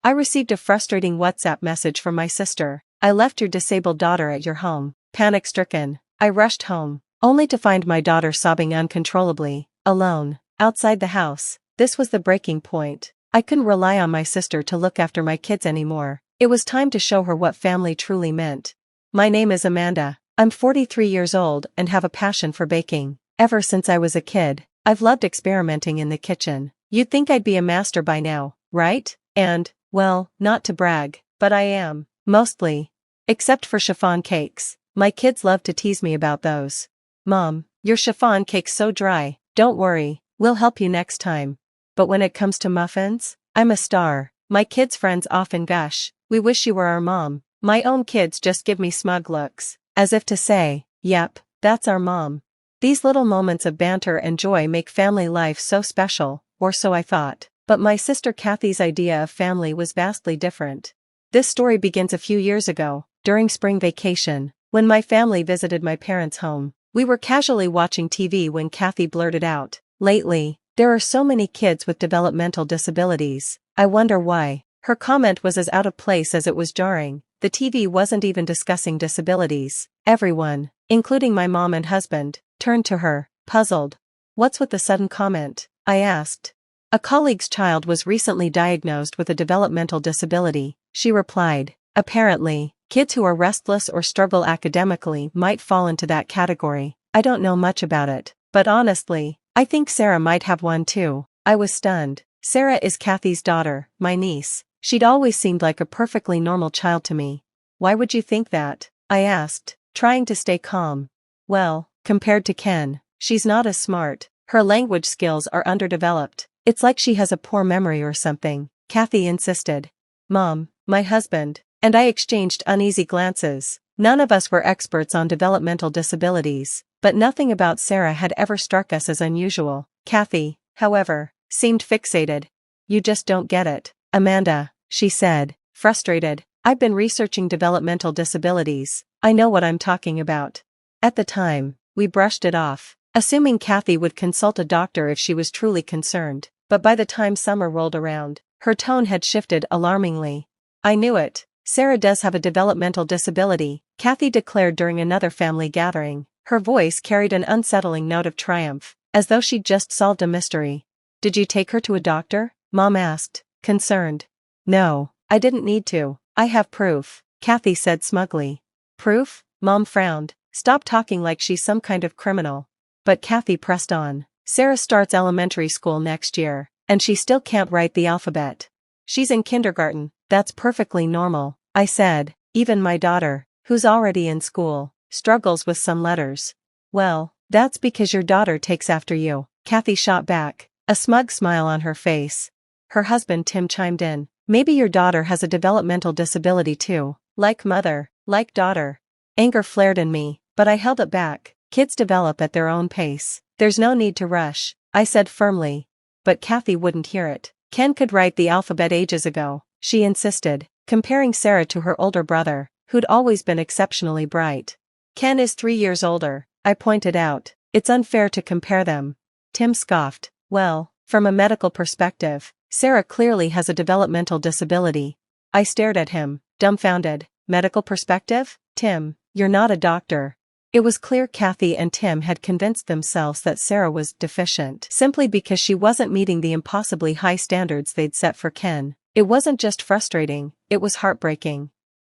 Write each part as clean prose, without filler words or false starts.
I received a frustrating WhatsApp message from my sister. I left your disabled daughter at your home. Panic-stricken, I rushed home, only to find my daughter sobbing uncontrollably, alone, outside the house. This was the breaking point. I couldn't rely on my sister to look after my kids anymore. It was time to show her what family truly meant. My name is Amanda. I'm 43 years old and have a passion for baking. Ever since I was a kid, I've loved experimenting in the kitchen. You'd think I'd be a master by now, right? And, well, not to brag, but I am, mostly. Except for chiffon cakes. My kids love to tease me about those. Mom, your chiffon cake's so dry. Don't worry, we'll help you next time. But when it comes to muffins, I'm a star. My kids' friends often gush, we wish you were our mom. My own kids just give me smug looks, as if to say, yep, that's our mom. These little moments of banter and joy make family life so special, or so I thought. But my sister Kathy's idea of family was vastly different. This story begins a few years ago, during spring vacation, when my family visited my parents' home. We were casually watching TV when Kathy blurted out, lately, there are so many kids with developmental disabilities. I wonder why. Her comment was as out of place as it was jarring. The TV wasn't even discussing disabilities. Everyone, including my mom and husband, turned to her, puzzled. What's with the sudden comment? I asked. A colleague's child was recently diagnosed with a developmental disability, she replied. Apparently, kids who are restless or struggle academically might fall into that category. I don't know much about it, but honestly, I think Sarah might have one too. I was stunned. Sarah is Kathy's daughter, my niece. She'd always seemed like a perfectly normal child to me. Why would you think that? I asked, trying to stay calm. Well, compared to Ken, she's not as smart. Her language skills are underdeveloped. It's like she has a poor memory or something, Kathy insisted. Mom, my husband, and I exchanged uneasy glances. None of us were experts on developmental disabilities, but nothing about Sarah had ever struck us as unusual. Kathy, however, seemed fixated. You just don't get it, Amanda, she said, frustrated. I've been researching developmental disabilities. I know what I'm talking about. At the time, we brushed it off, assuming Kathy would consult a doctor if she was truly concerned, but by the time summer rolled around, her tone had shifted alarmingly. I knew it. Sarah does have a developmental disability, Kathy declared during another family gathering. Her voice carried an unsettling note of triumph, as though she'd just solved a mystery. Did you take her to a doctor? Mom asked, concerned. No, I didn't need to. I have proof, Kathy said smugly. Proof? Mom frowned. Stop talking like she's some kind of criminal. But Kathy pressed on. Sarah starts elementary school next year, and she still can't write the alphabet. She's in kindergarten. That's perfectly normal, I said. Even my daughter, who's already in school, struggles with some letters. Well, that's because your daughter takes after you, Kathy shot back, a smug smile on her face. Her husband Tim chimed in. Maybe your daughter has a developmental disability too. Like mother, like daughter. Anger flared in me, but I held it back. Kids develop at their own pace. There's no need to rush, I said firmly. But Kathy wouldn't hear it. Ken could write the alphabet ages ago, she insisted, comparing Sarah to her older brother, who'd always been exceptionally bright. Ken is 3 years older, I pointed out. It's unfair to compare them. Tim scoffed. Well, from a medical perspective, Sarah clearly has a developmental disability. I stared at him, dumbfounded. Medical perspective? Tim, you're not a doctor. It was clear Kathy and Tim had convinced themselves that Sarah was deficient simply because she wasn't meeting the impossibly high standards they'd set for Ken. It wasn't just frustrating, it was heartbreaking.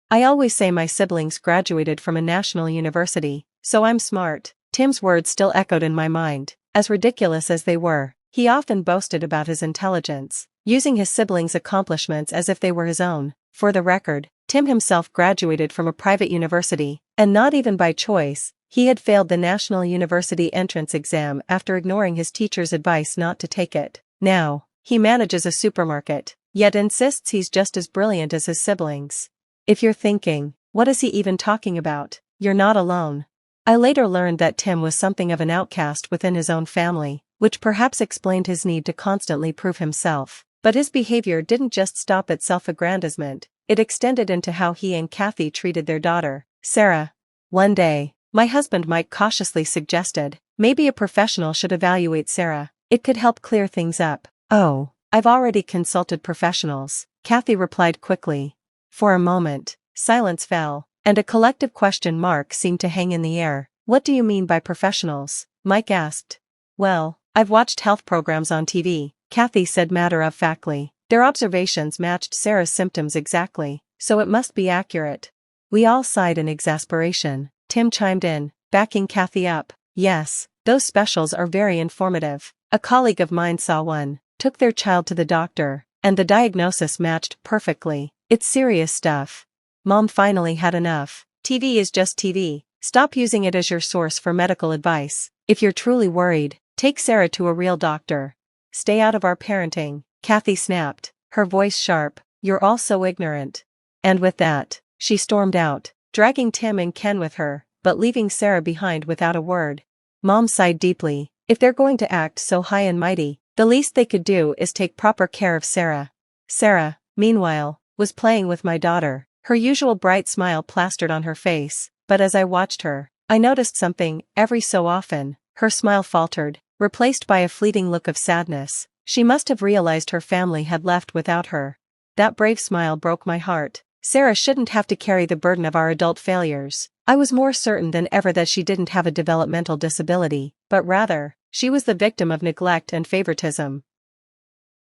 I always say my siblings graduated from a national university, so I'm smart. Tim's words still echoed in my mind. As ridiculous as they were, he often boasted about his intelligence, using his siblings' accomplishments as if they were his own. For the record, Tim himself graduated from a private university, and not even by choice. He had failed the National University entrance exam after ignoring his teacher's advice not to take it. Now, he manages a supermarket, yet insists he's just as brilliant as his siblings. If you're thinking, what is he even talking about? You're not alone. I later learned that Tim was something of an outcast within his own family, which perhaps explained his need to constantly prove himself. But his behavior didn't just stop at self-aggrandizement, it extended into how he and Kathy treated their daughter, Sarah. One day, my husband Mike cautiously suggested, maybe a professional should evaluate Sarah. It could help clear things up. Oh, I've already consulted professionals, Kathy replied quickly. For a moment, silence fell, and a collective question mark seemed to hang in the air. What do you mean by professionals? Mike asked. Well, I've watched health programs on TV, Kathy said matter-of-factly. Their observations matched Sarah's symptoms exactly, so it must be accurate. We all sighed in exasperation. Tim chimed in, backing Kathy up. Yes, those specials are very informative. A colleague of mine saw one, took their child to the doctor, and the diagnosis matched perfectly. It's serious stuff. Mom finally had enough. TV is just TV. Stop using it as your source for medical advice. If you're truly worried, take Sarah to a real doctor. Stay out of our parenting, Kathy snapped, her voice sharp. You're all so ignorant. And with that, she stormed out, dragging Tim and Ken with her, but leaving Sarah behind without a word. Mom sighed deeply. If they're going to act so high and mighty, the least they could do is take proper care of Sarah. Sarah, meanwhile, was playing with my daughter, her usual bright smile plastered on her face, but as I watched her, I noticed something. Every so often, her smile faltered, replaced by a fleeting look of sadness. She must have realized her family had left without her. That brave smile broke my heart. Sarah shouldn't have to carry the burden of our adult failures. I was more certain than ever that she didn't have a developmental disability, but rather, she was the victim of neglect and favoritism.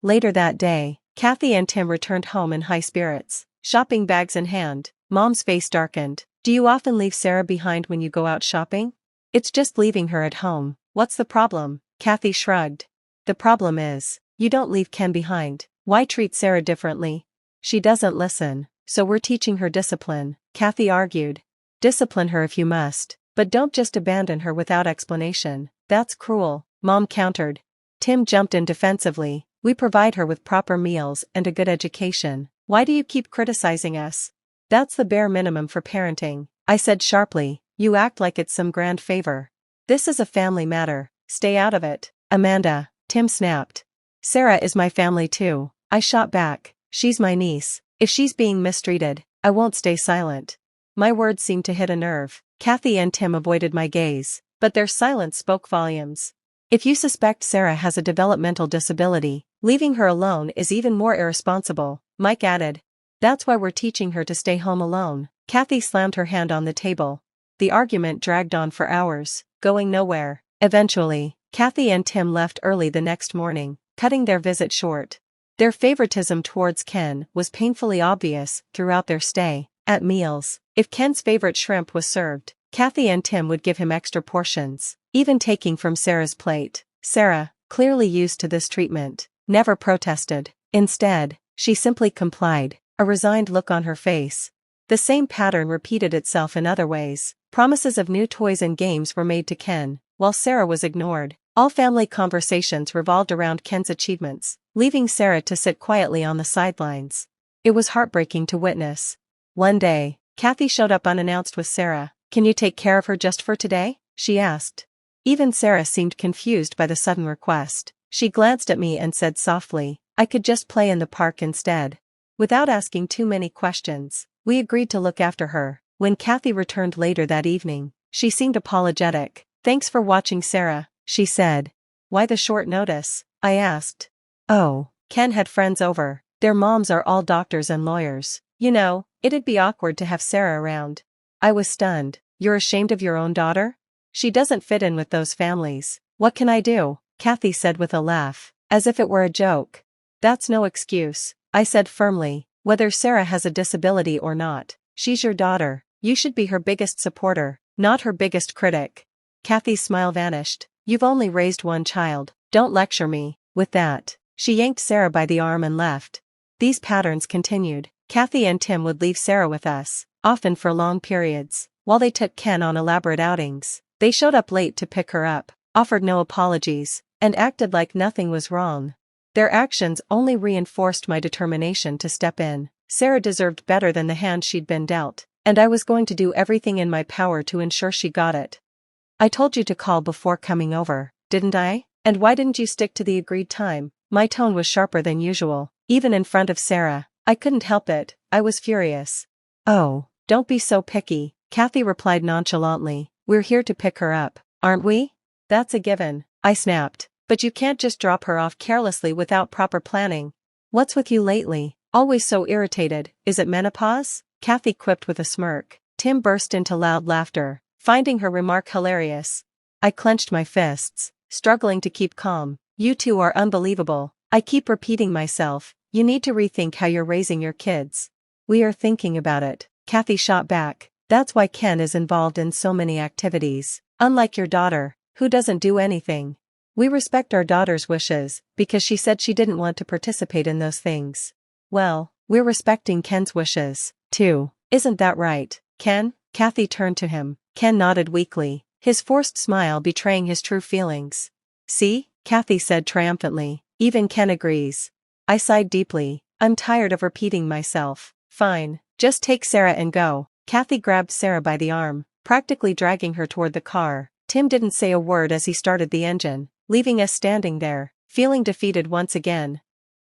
Later that day, Kathy and Tim returned home in high spirits, shopping bags in hand. Mom's face darkened. Do you often leave Sarah behind when you go out shopping? It's just leaving her at home. What's the problem? Kathy shrugged. The problem is, you don't leave Ken behind. Why treat Sarah differently? She doesn't listen, so we're teaching her discipline, Kathy argued. Discipline her if you must, but don't just abandon her without explanation. That's cruel, Mom countered. Tim jumped in defensively. We provide her with proper meals and a good education. Why do you keep criticizing us? That's the bare minimum for parenting, I said sharply. You act like it's some grand favor. This is a family matter. Stay out of it, Amanda, Tim snapped. Sarah is my family too, I shot back. She's my niece. If she's being mistreated, I won't stay silent. My words seemed to hit a nerve. Kathy and Tim avoided my gaze, but their silence spoke volumes. If you suspect Sarah has a developmental disability, leaving her alone is even more irresponsible, Mike added. That's why we're teaching her to stay home alone. Kathy slammed her hand on the table. The argument dragged on for hours, going nowhere. Eventually, Kathy and Tim left early the next morning, cutting their visit short. Their favoritism towards Ken was painfully obvious throughout their stay. At meals, if Ken's favorite shrimp was served, Kathy and Tim would give him extra portions, even taking from Sarah's plate. Sarah, clearly used to this treatment, never protested. Instead, she simply complied, a resigned look on her face. The same pattern repeated itself in other ways. Promises of new toys and games were made to Ken, while Sarah was ignored. All family conversations revolved around Ken's achievements, leaving Sarah to sit quietly on the sidelines. It was heartbreaking to witness. One day, Kathy showed up unannounced with Sarah. Can you take care of her just for today? She asked. Even Sarah seemed confused by the sudden request. She glanced at me and said softly, I could just play in the park instead. Without asking too many questions, we agreed to look after her. When Kathy returned later that evening, she seemed apologetic. Thanks for watching, Sarah, she said. Why the short notice? I asked. Oh, Ken had friends over. Their moms are all doctors and lawyers. You know, it'd be awkward to have Sarah around. I was stunned. You're ashamed of your own daughter? She doesn't fit in with those families. What can I do? Kathy said with a laugh, as if it were a joke. That's no excuse, I said firmly. Whether Sarah has a disability or not, she's your daughter. You should be her biggest supporter, not her biggest critic. Kathy's smile vanished. You've only raised one child. Don't lecture me. With that, she yanked Sarah by the arm and left. These patterns continued. Kathy and Tim would leave Sarah with us, often for long periods, while they took Ken on elaborate outings. They showed up late to pick her up, offered no apologies, and acted like nothing was wrong. Their actions only reinforced my determination to step in. Sarah deserved better than the hand she'd been dealt, and I was going to do everything in my power to ensure she got it. I told you to call before coming over, didn't I? And why didn't you stick to the agreed time? My tone was sharper than usual, even in front of Sarah. I couldn't help it, I was furious. Oh, don't be so picky, Kathy replied nonchalantly. We're here to pick her up, aren't we? That's a given, I snapped. But you can't just drop her off carelessly without proper planning. What's with you lately? Always so irritated, is it menopause? Kathy quipped with a smirk. Tim burst into loud laughter, finding her remark hilarious. I clenched my fists, struggling to keep calm. You two are unbelievable. I keep repeating myself, you need to rethink how you're raising your kids. We are thinking about it, Kathy shot back. That's why Ken is involved in so many activities. Unlike your daughter, who doesn't do anything. We respect our daughter's wishes, because she said she didn't want to participate in those things. Well, we're respecting Ken's wishes, too. Isn't that right, Ken? Kathy turned to him. Ken nodded weakly, his forced smile betraying his true feelings. See? Kathy said triumphantly. Even Ken agrees. I sighed deeply. I'm tired of repeating myself. Fine, just take Sarah and go. Kathy grabbed Sarah by the arm, practically dragging her toward the car. Tim didn't say a word as he started the engine, leaving us standing there, feeling defeated once again.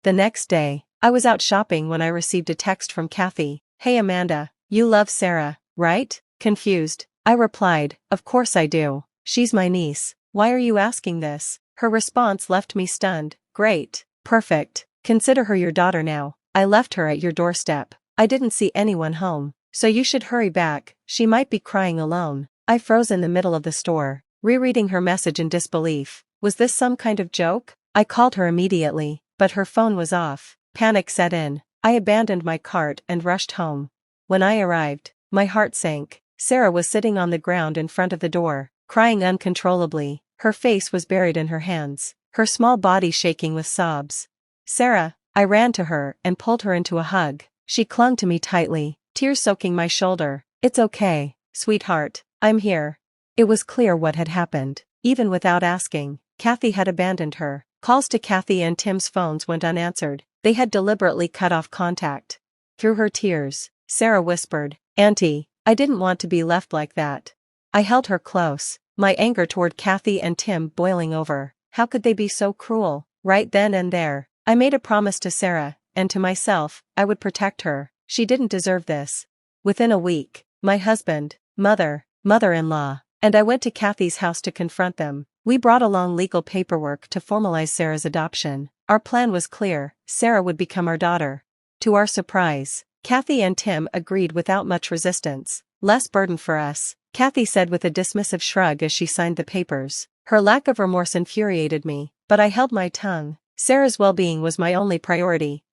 The next day, I was out shopping when I received a text from Kathy. Hey Amanda, you love Sarah, right? Confused, I replied, of course I do. She's my niece. Why are you asking this? Her response left me stunned. Great. Perfect. Consider her your daughter now. I left her at your doorstep. I didn't see anyone home, so you should hurry back. She might be crying alone. I froze in the middle of the store, rereading her message in disbelief. Was this some kind of joke? I called her immediately, but her phone was off. Panic set in. I abandoned my cart and rushed home. When I arrived, my heart sank. Sarah was sitting on the ground in front of the door, crying uncontrollably. Her face was buried in her hands, her small body shaking with sobs. Sarah, I ran to her and pulled her into a hug. She clung to me tightly, tears soaking my shoulder. It's okay, sweetheart, I'm here. It was clear what had happened. Even without asking, Kathy had abandoned her. Calls to Kathy and Tim's phones went unanswered. They had deliberately cut off contact. Through her tears, Sarah whispered, Auntie, I didn't want to be left like that. I held her close, my anger toward Kathy and Tim boiling over. How could they be so cruel? Right then and there, I made a promise to Sarah, and to myself, I would protect her. She didn't deserve this. Within a week, my husband, mother-in-law, and I went to Kathy's house to confront them. We brought along legal paperwork to formalize Sarah's adoption. Our plan was clear, Sarah would become our daughter. To our surprise, Kathy and Tim agreed without much resistance. Less burden for us, Kathy said with a dismissive shrug as she signed the papers. Her lack of remorse infuriated me, but I held my tongue. Sarah's well-being was my only priority.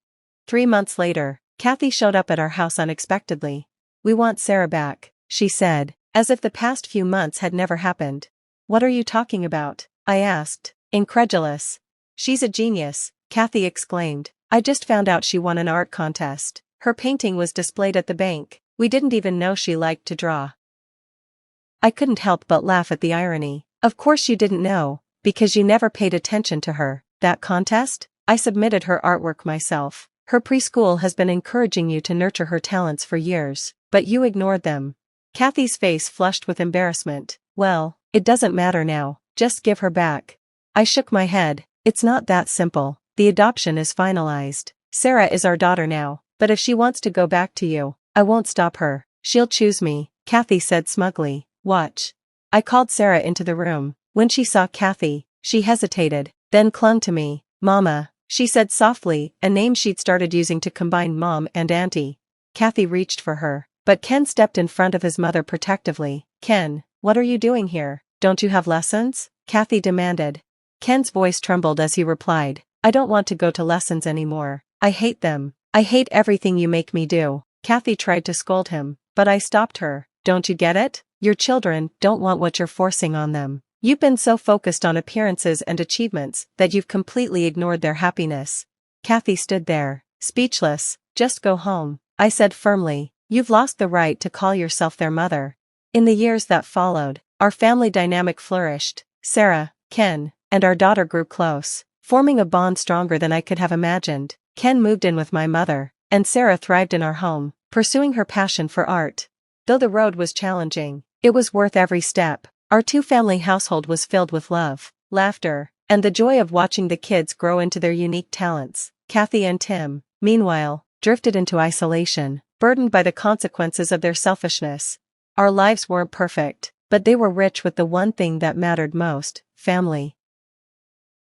3 months later, Kathy showed up at our house unexpectedly. We want Sarah back, she said, as if the past few months had never happened. What are you talking about? I asked, incredulous. She's a genius, Kathy exclaimed. I just found out she won an art contest. Her painting was displayed at the bank. We didn't even know she liked to draw. I couldn't help but laugh at the irony. Of course you didn't know, because you never paid attention to her. That contest? I submitted her artwork myself. Her preschool has been encouraging you to nurture her talents for years, but you ignored them. Kathy's face flushed with embarrassment. Well, it doesn't matter now, just give her back. I shook my head. It's not that simple. The adoption is finalized. Sarah is our daughter now, but if she wants to go back to you, I won't stop her. She'll choose me, Kathy said smugly. Watch. I called Sarah into the room. When she saw Kathy, she hesitated, then clung to me. Mama, she said softly, a name she'd started using to combine mom and auntie. Kathy reached for her, but Ken stepped in front of his mother protectively. Ken, what are you doing here? Don't you have lessons? Kathy demanded. Ken's voice trembled as he replied, I don't want to go to lessons anymore. I hate them. I hate everything you make me do. Kathy tried to scold him, but I stopped her. Don't you get it? Your children don't want what you're forcing on them. You've been so focused on appearances and achievements that you've completely ignored their happiness. Kathy stood there, speechless. Just go home, I said firmly. You've lost the right to call yourself their mother. In the years that followed, our family dynamic flourished. Sarah, Ken, and our daughter grew close, forming a bond stronger than I could have imagined. Ken moved in with my mother, and Sarah thrived in our home, pursuing her passion for art. Though the road was challenging, it was worth every step. Our two-family household was filled with love, laughter, and the joy of watching the kids grow into their unique talents. Kathy and Tim, meanwhile, drifted into isolation, burdened by the consequences of their selfishness. Our lives weren't perfect, but they were rich with the one thing that mattered most, family.